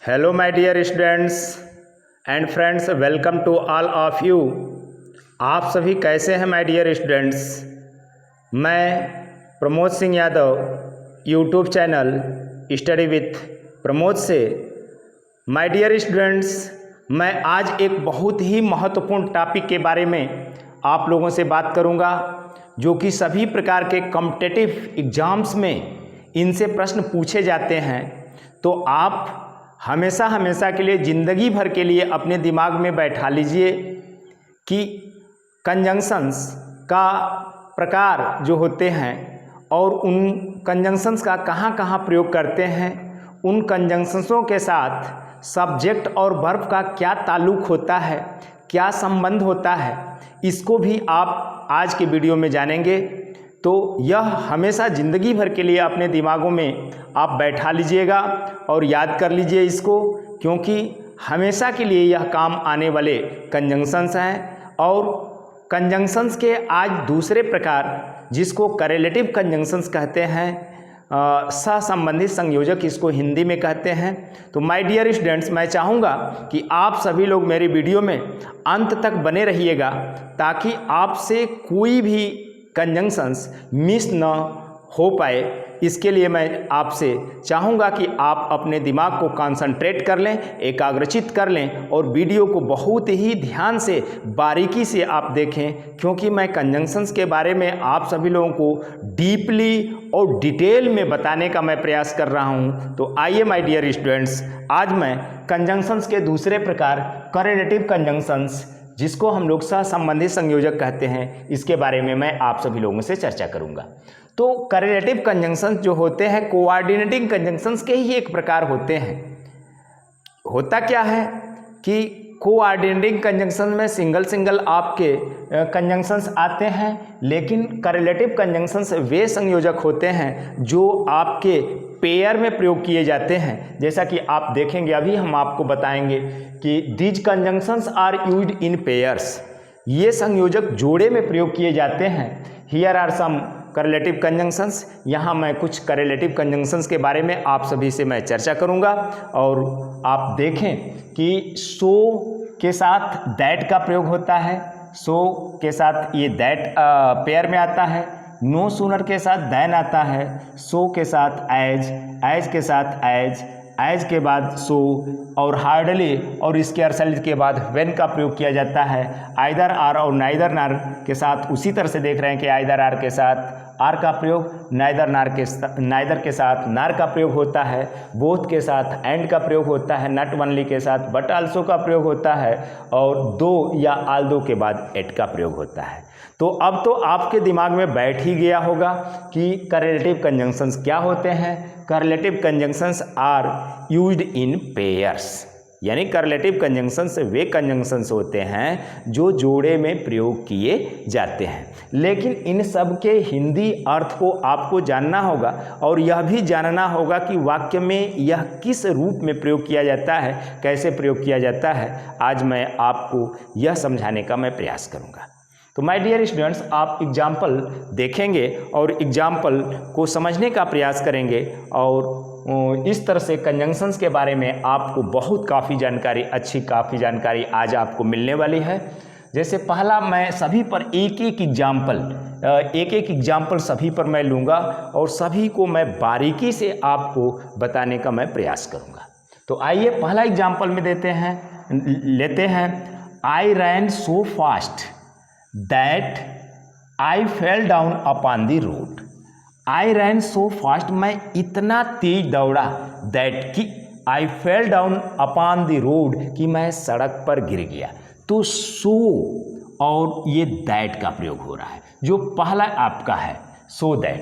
Hello my dear students and friends, welcome to all of you. आप सभी कैसे हैं माय डियर स्टूडेंट्स? मैं Pramod Singh Yadav YouTube channel study with Pramod से। माय डियर स्टूडेंट्स, मैं आज एक बहुत ही महत्वपूर्ण टॉपिक के बारे में आप लोगों से बात करूंगा, जो कि सभी प्रकार के कॉम्पिटिटिव एग्ज़ाम्स में इनसे प्रश्न पूछे जाते हैं। तो आप हमेशा के लिए, ज़िंदगी भर के लिए अपने दिमाग में बैठा लीजिए कि कंजंक्शंस का प्रकार जो होते हैं और उन कंजंक्शंस का कहाँ कहाँ प्रयोग करते हैं, उन कंजंक्शंसों के साथ सब्जेक्ट और वर्ब का क्या ताल्लुक़ होता है, क्या संबंध होता है, इसको भी आप आज के वीडियो में जानेंगे। तो यह हमेशा ज़िंदगी भर के लिए अपने दिमागों में आप बैठा लीजिएगा और याद कर लीजिए इसको, क्योंकि हमेशा के लिए यह काम आने वाले कंजंक्शंस हैं। और कंजंक्शंस के आज दूसरे प्रकार, जिसको करेलेटिव कंजंक्शंस कहते हैं, सहसंबंधी संयोजक इसको हिंदी में कहते हैं। तो माय डियर स्टूडेंट्स, मैं चाहूँगा कि आप सभी लोग मेरी वीडियो में अंत तक बने रहिएगा, ताकि आपसे कोई भी कंजंक्शंस मिस न हो पाए। इसके लिए मैं आपसे चाहूँगा कि आप अपने दिमाग को कंसंट्रेट कर लें, एकाग्रचित कर लें और वीडियो को बहुत ही ध्यान से, बारीकी से आप देखें, क्योंकि मैं कंजंक्शंस के बारे में आप सभी लोगों को डीपली और डिटेल में बताने का मैं प्रयास कर रहा हूँ। तो आइए माय डियर स्टूडेंट्स, आज मैं कंजंक्शंस के दूसरे प्रकार करेलेटिव कंजंक्शंस, जिसको हम लोग सहसंबंधी संयोजक कहते हैं, इसके बारे में मैं आप सभी लोगों से चर्चा करूंगा। तो करेलेटिव कंजंक्शंस जो होते हैं, कोऑर्डिनेटिंग कंजंक्शंस के ही एक प्रकार होते हैं। होता क्या है कि कोऑर्डिनेटिंग कंजंक्शन में सिंगल आपके कंजंक्शंस आते हैं, लेकिन करेलेटिव कंजंक्शंस वे संयोजक होते हैं जो आपके पेयर में प्रयोग किए जाते हैं। जैसा कि आप देखेंगे, अभी हम आपको बताएंगे कि these conjunctions are used in pairs. ये संयोजक जोड़े में प्रयोग किए जाते हैं। Here are some correlative conjunctions. यहाँ मैं कुछ करेलेटिव कंजंक्शंस के बारे में आप सभी से मैं चर्चा करूँगा। और आप देखें कि सो के साथ दैट का प्रयोग होता है, सो के साथ ये दैट पेयर में आता है। नो सूनर के साथ दैन आता है, सो के साथ एज, एज के साथ एज के बाद सो, और हार्डली और स्केर्सली के बाद व्हेन का प्रयोग किया जाता है। आइदर आर और नाइदर नार के साथ उसी तरह से देख रहे हैं कि आइदर आर के साथ आर का प्रयोग, नाइदर के साथ नार का प्रयोग होता है, बोथ के साथ एंड का प्रयोग होता है, नॉट ओनली के साथ बट आल्सो का प्रयोग होता है, और दो या आल दो के बाद एट का प्रयोग होता है। तो अब तो आपके दिमाग में बैठ ही गया होगा कि करेलेटिव कंजंक्शंस क्या होते हैं। Correlative conjunctions are used in pairs, यानी करेलेटिव कंजंक्शंस वे कंजंक्शंस होते हैं जो जोड़े में प्रयोग किए जाते हैं। लेकिन इन सब के हिंदी अर्थ को आपको जानना होगा, और यह भी जानना होगा कि वाक्य में यह किस रूप में प्रयोग किया जाता है, कैसे प्रयोग किया जाता है। आज मैं आपको यह समझाने का मैं प्रयास करूँगा। तो माय डियर स्टूडेंट्स, आप एग्जाम्पल देखेंगे और एग्जाम्पल को समझने का प्रयास करेंगे, और इस तरह से कंजंक्शंस के बारे में आपको बहुत काफ़ी जानकारी आज आपको मिलने वाली है। जैसे पहला, मैं सभी पर एक एक एग्जाम्पल सभी पर मैं लूँगा और सभी को मैं बारीकी से आपको बताने का मैं प्रयास करूँगा। तो आइए पहला एग्जाम्पल में लेते हैं। I ran so fast that I fell down upon the road. I ran so fast, मैं इतना तेज दौड़ा, दैट कि I fell down upon the road, कि मैं सड़क पर गिर गया। तो सो और ये दैट का प्रयोग हो रहा है, जो पहला आपका है so that.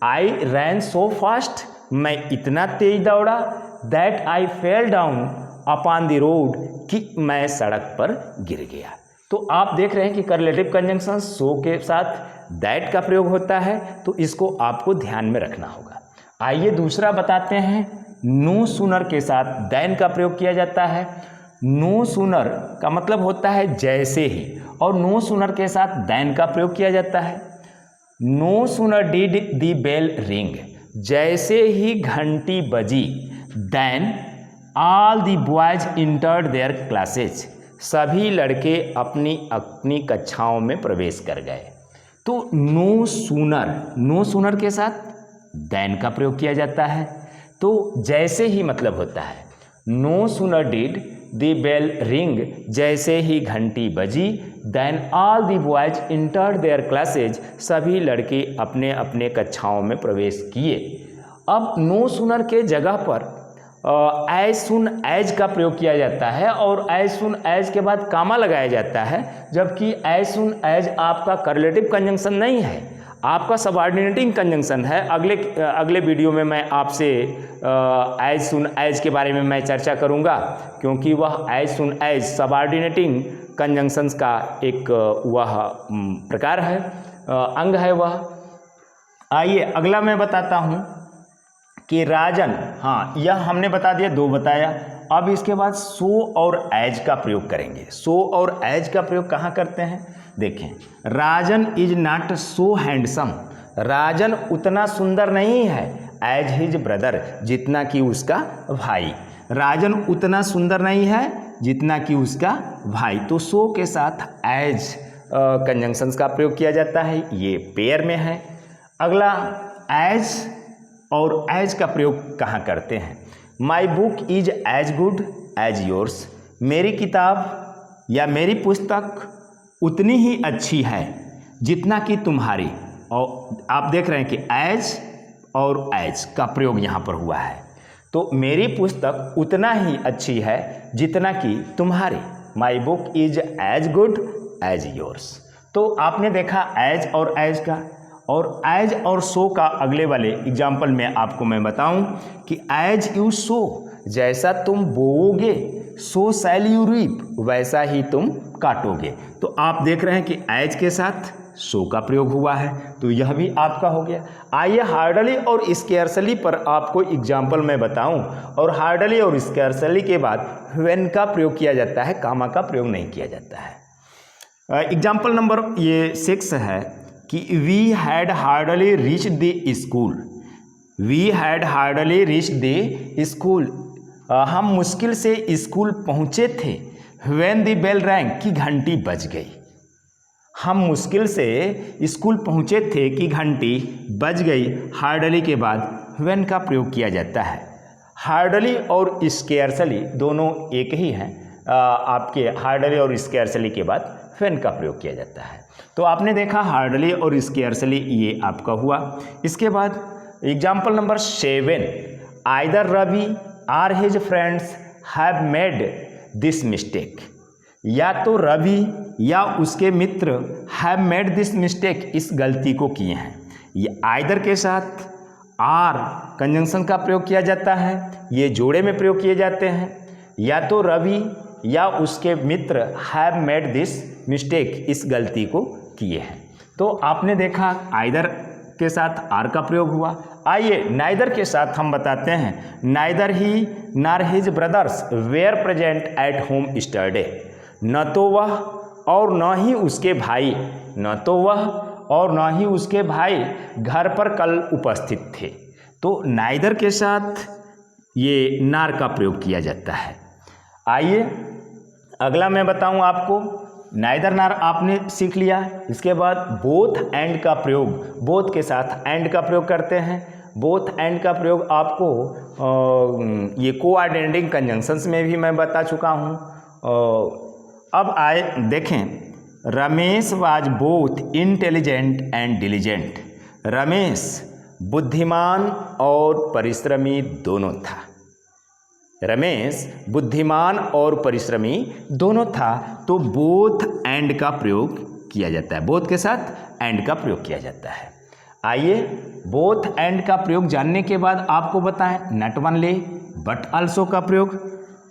I ran so fast, मैं इतना तेज दौड़ा, that I fell down upon the road, कि मैं सड़क पर गिर गया। तो आप देख रहे हैं कि करेलेटिव कंजंक्शन सो के साथ दैट का प्रयोग होता है, तो इसको आपको ध्यान में रखना होगा। आइए दूसरा बताते हैं। नो सूनर के साथ दैन का प्रयोग किया जाता है। नो सूनर का मतलब होता है जैसे ही, और नो सूनर के साथ दैन का प्रयोग किया जाता है। No sooner did the bell ring, जैसे ही घंटी बजी, then all the boys entered their classes, सभी लड़के अपनी अपनी कक्षाओं में प्रवेश कर गए। तो नो सूनर के साथ देन का प्रयोग किया जाता है। तो जैसे ही मतलब होता है, no sooner did the bell ring, जैसे ही घंटी बजी, then all the boys entered their classes, सभी लड़के अपने अपने कक्षाओं में प्रवेश किए। अब नो सूनर के जगह पर एज सुन एज का प्रयोग किया जाता है और एज सुन एज के बाद कामा लगाया जाता है, जबकि एज सुन एज आपका करलेटिव कंजंक्शन नहीं है, आपका सबऑर्डिनेटिंग कंजंक्शन है। अगले वीडियो में मैं आपसे एज सुन एज के बारे में मैं चर्चा करूंगा, क्योंकि वह as soon as subordinating conjunctions का एक वह प्रकार है, अंग है वह। आइए अगला मैं बताता हूं कि राजन, हाँ यह हमने बता दिया, दो बताया। अब इसके बाद सो और एज का प्रयोग करेंगे। सो और एज का प्रयोग कहाँ करते हैं, देखें। राजन इज नॉट सो हैंडसम, राजन उतना सुंदर नहीं है, एज हिज ब्रदर, जितना कि उसका भाई। राजन उतना सुंदर नहीं है जितना कि उसका भाई। तो सो के साथ एज कंजंक्शंस का प्रयोग किया जाता है, ये पेयर में है। अगला एज और एज का प्रयोग कहाँ करते हैं। My book is as good as yours, मेरी किताब या मेरी पुस्तक उतनी ही अच्छी है जितना कि तुम्हारी। और आप देख रहे हैं कि एज और एज का प्रयोग यहाँ पर हुआ है। तो मेरी पुस्तक उतना ही अच्छी है जितना कि तुम्हारी। My book is as good as yours. तो आपने देखा एज और एज का, और एज और सो का अगले वाले एग्जाम्पल में आपको मैं बताऊं कि एज यू सो, जैसा तुम बोओगे, सो शैल यू रीप, वैसा ही तुम काटोगे। तो आप देख रहे हैं कि एज के साथ सो का प्रयोग हुआ है, तो यह भी आपका हो गया। आइए हार्डली और स्केर्सली पर आपको एग्जाम्पल मैं बताऊं, और हार्डली और स्केर्सली के बाद व्हेन का प्रयोग किया जाता है, कामा का प्रयोग नहीं किया जाता है। एग्जाम्पल नंबर 6 है कि we had hardly reach the school, we had hardly reach the school, हम मुश्किल से स्कूल पहुँचे थे। व्हेन द बेल रैंग, की घंटी बज गई। हम मुश्किल से स्कूल पहुँचे थे कि घंटी बज गई। हार्डली के बाद व्हेन का प्रयोग किया जाता है। हार्डली और स्केर्सली दोनों एक ही हैं, आपके हार्डली और स्केर्सली के बाद व्हेन का प्रयोग किया जाता है। तो आपने देखा हार्डली और स्केर्सली, ये आपका हुआ। इसके बाद example number 7, either Ravi or his friends have made this mistake, या तो रवि या उसके मित्र हैव मेड दिस मिस्टेक, इस गलती को किए हैं। ये आइदर के साथ आर कंजंक्शन का प्रयोग किया जाता है, ये जोड़े में प्रयोग किए जाते हैं। या तो रवि या उसके मित्र हैव मेड दिस मिस्टेक, इस गलती को किए हैं। तो आपने देखा आइदर के साथ आर का प्रयोग हुआ। आइए नाइदर के साथ हम बताते हैं। Neither he nor his brothers were present at home yesterday, न तो वह और न ही उसके भाई, न तो वह और न ही उसके भाई घर पर कल उपस्थित थे। तो नाइदर के साथ ये नार का प्रयोग किया जाता है। आइए अगला मैं बताऊं आपको, नाइदर नार आपने सीख लिया। इसके बाद बोथ एंड का प्रयोग, बोथ के साथ एंड का प्रयोग करते हैं। बोथ एंड का प्रयोग आपको ये कोऑर्डिनेटिंग कंजंक्शंस में भी मैं बता चुका हूँ। अब आए देखें, Ramesh was both intelligent and diligent, Ramesh बुद्धिमान और परिश्रमी दोनों था। रमेश बुद्धिमान और परिश्रमी दोनों था। तो बोथ एंड का प्रयोग किया जाता है, बोथ के साथ एंड का प्रयोग किया जाता है। आइए बोथ एंड का प्रयोग जानने के बाद आपको बताएं, नॉट ओनली बट आल्सो का प्रयोग।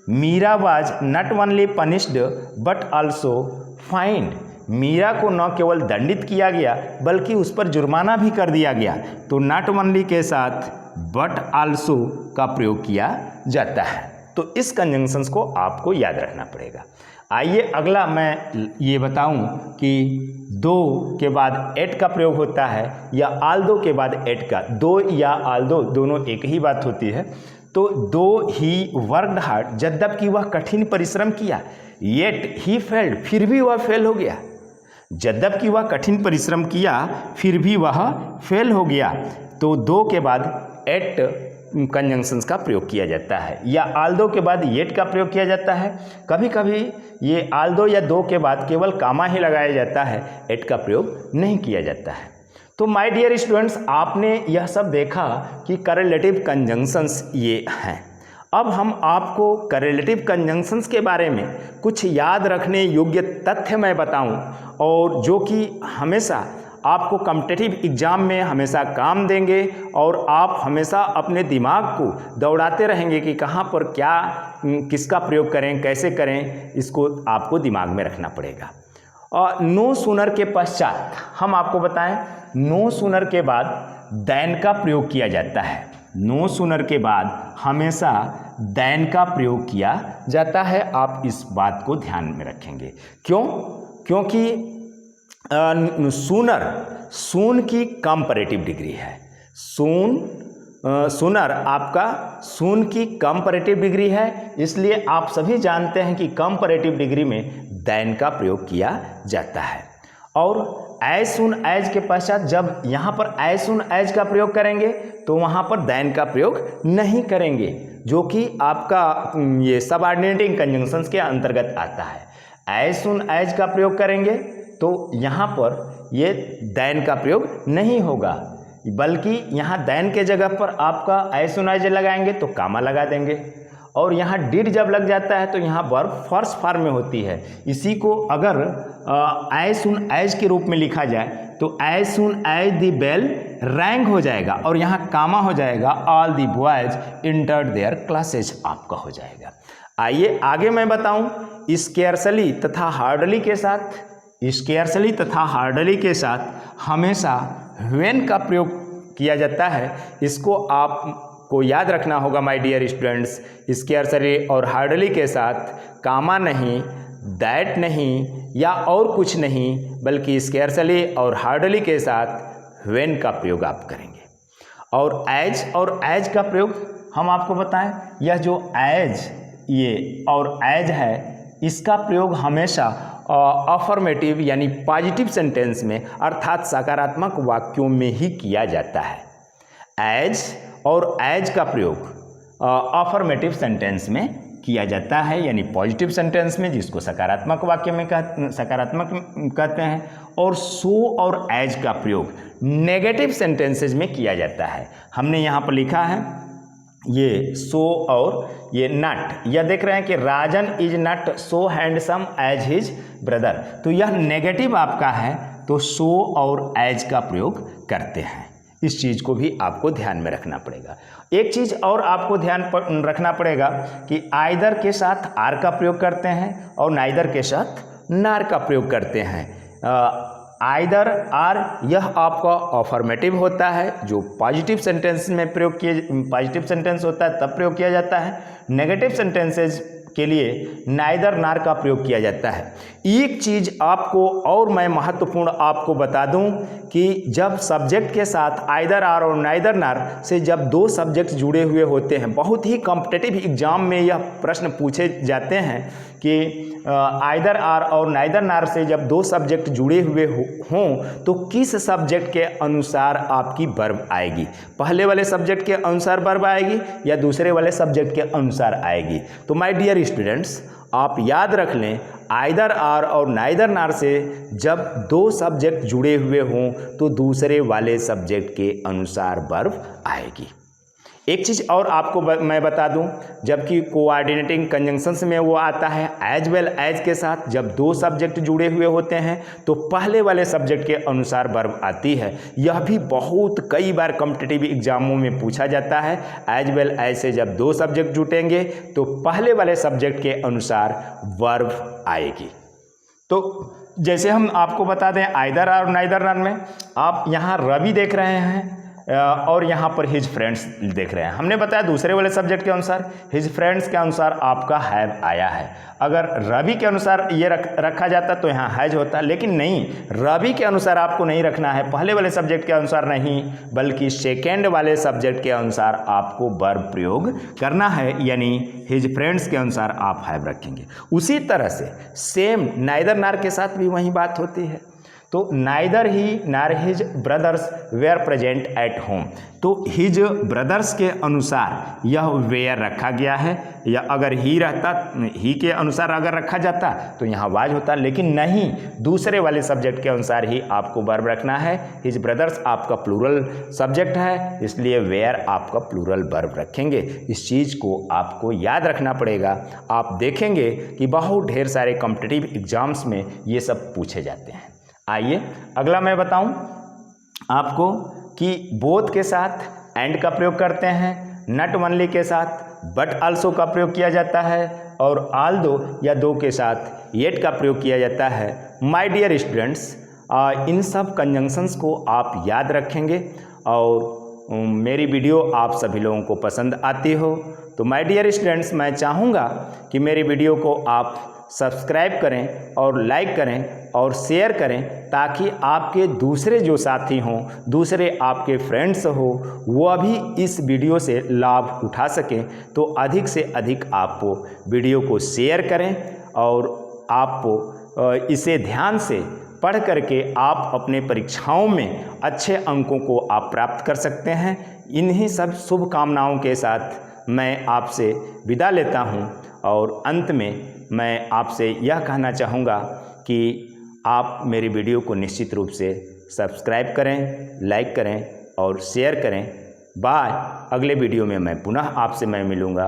Meera was not only punished but also fined, Meera को न केवल दंडित किया गया बल्कि उस पर जुर्माना भी कर दिया गया। तो नॉट ओनली के साथ बट आल्सो का प्रयोग किया जाता है। तो इस कंजंक्शंस को आपको याद रखना पड़ेगा। आइए अगला मैं ये बताऊं कि दो के बाद एट का प्रयोग होता है या आल दो के बाद एट का। दो या आल दो दोनों एक ही बात होती है। तो दो ही वर्कड हार्ड, जबकि वह कठिन परिश्रम किया, येट ही फेल्ड, फिर भी वह फेल हो गया। जबकि वह कठिन परिश्रम किया फिर भी वह फेल हो गया। तो दो के बाद एट कंजंक्शंस का प्रयोग किया जाता है, या आल्दो के बाद येट का प्रयोग किया जाता है। कभी कभी ये आल्दो या दो के बाद केवल कामा ही लगाया जाता है, एट का प्रयोग नहीं किया जाता है। तो माय डियर स्टूडेंट्स, आपने यह सब देखा कि करेलेटिव कंजंक्शंस ये हैं। अब हम आपको करेलेटिव कंजंक्शंस के बारे में कुछ याद रखने योग्य तथ्य मैं बताऊं, और जो कि हमेशा आपको कॉम्पिटिटिव एग्जाम में हमेशा काम देंगे, और आप हमेशा अपने दिमाग को दौड़ाते रहेंगे कि कहाँ पर क्या किसका प्रयोग करें, कैसे करें, इसको आपको दिमाग में रखना पड़ेगा। और नो सूनर के पश्चात हम आपको बताएं, नो सूनर के बाद देन का प्रयोग किया जाता है। नो सूनर के बाद हमेशा देन का प्रयोग किया जाता है। आप इस बात को ध्यान में रखेंगे। क्यों? क्योंकि सूनर, सून की कंपैरेटिव डिग्री है। सूनर आपका सून की कंपैरेटिव डिग्री है, इसलिए आप सभी जानते हैं कि कंपैरेटिव डिग्री में देन का प्रयोग किया जाता है। और एज सून एज के पश्चात जब यहाँ पर एज सून एज का प्रयोग करेंगे तो वहाँ पर देन का प्रयोग नहीं करेंगे, जो कि आपका ये सबऑर्डिनेटिंग कंजंक्शंस के अंतर्गत आता है। एज सून एज का प्रयोग करेंगे तो यहाँ पर ये देन का प्रयोग नहीं होगा, बल्कि यहाँ देन के जगह पर आपका एज सून एज लगाएंगे तो कामा लगा देंगे। और यहाँ डिड जब लग जाता है तो यहाँ वर्ब फर्स्ट फॉर्म में होती है। इसी को अगर एज सून एज के रूप में लिखा जाए तो as soon as the bell rang हो जाएगा, और यहाँ कामा हो जाएगा, all the boys entered their classes आपका हो जाएगा। आइए आगे मैं बताऊं, स्केर्सली तथा हार्डली के साथ, स्केर्सली तथा हार्डली के साथ हमेशा व्हेन का प्रयोग किया जाता है। इसको आपको याद रखना होगा माय डियर स्टूडेंट्स। स्केर्सली और हार्डली के साथ कामा नहीं, दैट नहीं, या और कुछ नहीं, बल्कि स्केर्सली और हार्डली के साथ व्हेन का प्रयोग आप करेंगे। और एज का प्रयोग हम आपको बताएं, यह जो एज ये और एज है, इसका प्रयोग हमेशा अफर्मेटिव यानी पॉजिटिव सेंटेंस में, अर्थात सकारात्मक वाक्यों में ही किया जाता है। एज और एज का प्रयोग अफर्मेटिव सेंटेंस में किया जाता है, यानी पॉजिटिव सेंटेंस में, जिसको सकारात्मक वाक्य में सकारात्मक कहते हैं। और सो और एज का प्रयोग नेगेटिव सेंटेंसेज में किया जाता है। हमने यहाँ पर लिखा है ये सो और ये नॉट, यह देख रहे हैं कि Rajan is not so handsome as his brother, तो यह नेगेटिव आपका है, तो सो और एज का प्रयोग करते हैं। इस चीज़ को भी आपको ध्यान में रखना पड़ेगा। एक चीज़ और आपको ध्यान रखना पड़ेगा कि आइदर के साथ आर का प्रयोग करते हैं और नाइदर के साथ नार का प्रयोग करते हैं। आइदर आर यह आपका अफर्मेटिव होता है, जो पॉजिटिव सेंटेंस में प्रयोग किए, पॉजिटिव सेंटेंस होता है तब प्रयोग किया जाता है। नेगेटिव सेंटेंसेज के लिए नाइदर नार का प्रयोग किया जाता है। एक चीज़ आपको और मैं महत्वपूर्ण आपको बता दूं कि जब सब्जेक्ट के साथ आइदर आर और नाइदर नार से जब दो सब्जेक्ट जुड़े हुए होते हैं, बहुत ही कॉम्पिटिटिव एग्जाम में यह प्रश्न पूछे जाते हैं कि आइदर आर और नाइदर नार से जब दो सब्जेक्ट जुड़े हुए हों तो किस सब्जेक्ट के अनुसार आपकी वर्ब आएगी, पहले वाले सब्जेक्ट के अनुसार वर्ब आएगी या दूसरे वाले सब्जेक्ट के अनुसार आएगी। तो माय डियर स्टूडेंट्स, आप याद रख लें, आइदर आर और नाइदर नार से जब दो सब्जेक्ट जुड़े हुए हों तो दूसरे वाले सब्जेक्ट के अनुसार वर्ब आएगी। एक चीज़ और आपको मैं बता दूं, जबकि कोऑर्डिनेटिंग कंजंक्शंस में वो आता है एज वेल एज के साथ, जब दो सब्जेक्ट जुड़े हुए होते हैं तो पहले वाले सब्जेक्ट के अनुसार वर्ब आती है। यह भी बहुत कई बार कॉम्पिटिटिव एग्जामों में पूछा जाता है। एज वेल एज से जब दो सब्जेक्ट जुटेंगे तो पहले वाले सब्जेक्ट के अनुसार वर्ब आएगी। तो जैसे हम आपको बता दें आइदर आर और नाइदर नार में आप यहाँ रवि देख रहे हैं, और यहाँ पर हिज फ्रेंड्स देख रहे हैं। हमने बताया दूसरे वाले सब्जेक्ट के अनुसार हिज फ्रेंड्स के अनुसार आपका हैव आया है। अगर रवि के अनुसार ये रखा जाता तो यहाँ हैज होता, लेकिन नहीं, रवि के अनुसार आपको नहीं रखना है, पहले वाले सब्जेक्ट के अनुसार नहीं बल्कि सेकेंड वाले सब्जेक्ट के अनुसार आपको वर्ब प्रयोग करना है, यानी हिज फ्रेंड्स के अनुसार आप हैव रखेंगे। उसी तरह से सेम नाइदर नार के साथ भी वही बात होती है। तो neither he nor his brothers were present at home, तो हिज ब्रदर्स के अनुसार यह वेयर रखा गया है, या अगर ही रहता, ही के अनुसार अगर रखा जाता तो यहाँ वाज होता, लेकिन नहीं, दूसरे वाले सब्जेक्ट के अनुसार ही आपको वर्ब रखना है। हिज ब्रदर्स आपका प्लूरल सब्जेक्ट है, इसलिए वेयर आपका प्लूरल वर्ब रखेंगे। इस चीज़ को आपको याद रखना पड़ेगा। आप देखेंगे कि बहुत ढेर सारे कॉम्पिटिटिव एग्जाम्स में ये सब पूछे जाते हैं। आइए अगला मैं बताऊं आपको कि बोथ के साथ एंड का प्रयोग करते हैं, नट ओनली के साथ बट आल्सो का प्रयोग किया जाता है, और आल्दो या दो के साथ येट का प्रयोग किया जाता है। माय डियर स्टूडेंट्स, इन सब कंजंक्शंस को आप याद रखेंगे और मेरी वीडियो आप सभी लोगों को पसंद आती हो तो माय डियर स्टूडेंट्स, मैं चाहूँगा कि मेरी वीडियो को आप सब्सक्राइब करें और लाइक करें और शेयर करें, ताकि आपके दूसरे जो साथी हों, दूसरे आपके फ्रेंड्स हो, वह भी इस वीडियो से लाभ उठा सकें। तो अधिक से अधिक आप वीडियो को शेयर करें और आप इसे ध्यान से पढ़ करके आप अपने परीक्षाओं में अच्छे अंकों को आप प्राप्त कर सकते हैं। इन्हीं सब शुभकामनाओं के साथ मैं आपसे विदा लेता हूं, और अंत में मैं आपसे यह कहना चाहूँगा कि आप मेरी वीडियो को निश्चित रूप से सब्सक्राइब करें, लाइक करें और शेयर करें। बाय। अगले वीडियो में मैं पुनः आपसे मिलूँगा।